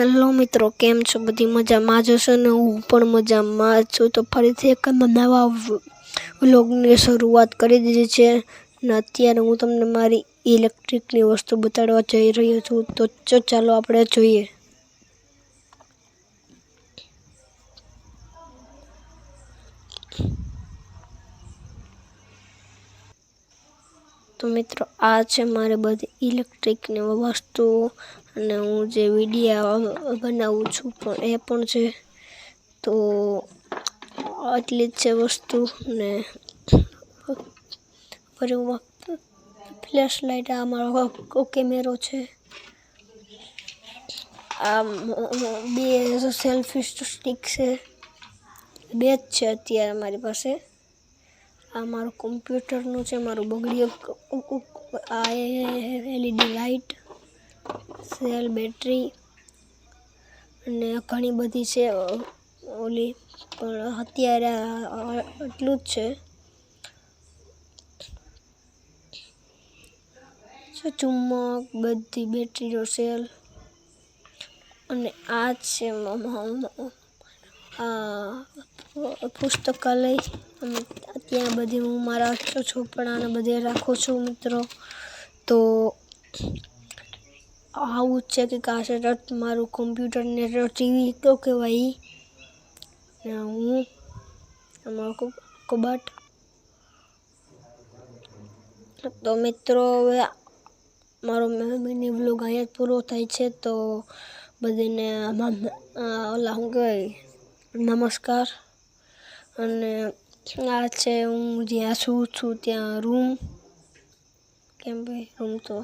Hello મિત્રો, કેમ છો? બધી મજામાં જ હશો ને? હું પણ મજામાં છું. તો ફરીથી એક નવા વ્લોગની શરૂઆત કરી દીધી છે ને અત્યારે હું તમને મારી ઇલેક્ટ્રિકની વસ્તુ બતાડવા જઈ રહ્યો છું. તો ચાલો આપણે જોઈએ. તો મિત્રો, આ છે મારી બધી ઇલેક્ટ્રિકની વસ્તુઓ અને હું જે વિડીયો બનાવું છું પણ એ પણ છે. તો આટલી જ છે વસ્તુ ને ફ્લેશ લાઇટ, આ મારો કેમેરો છે. આ બે સેલ્ફી સ્ટિક છે, બે જ છે અત્યારે મારી પાસે. આ મારું કોમ્પ્યુટરનું છે, મારું બગડ્યું આ એલઈડી લાઇટ, સેલ, બેટરી અને ઘણી બધી છે ઓલી, પણ અત્યારે એટલું જ છે. ચુમ્બક, બધી બેટરીનો સેલ અને આ છે પુસ્તકાલય અને ત્યાં બધી હું મારા ચોપડાને બધે રાખું છું મિત્રો. તો આવું જ છે કે આ છે મારું કોમ્પ્યુટર ને ટીવી તો કહેવાય. હું અમારું કબાટ. તો મિત્રો, હવે મારો મિની વ્લોગ અહીંયા જ પૂરો થાય છે. તો બધાને ઓલા શું કહેવાય, નમસ્કાર. અને આ છે હું જ્યાં છું ત્યાં રૂમ. કેમ ભાઈ, રૂમ તો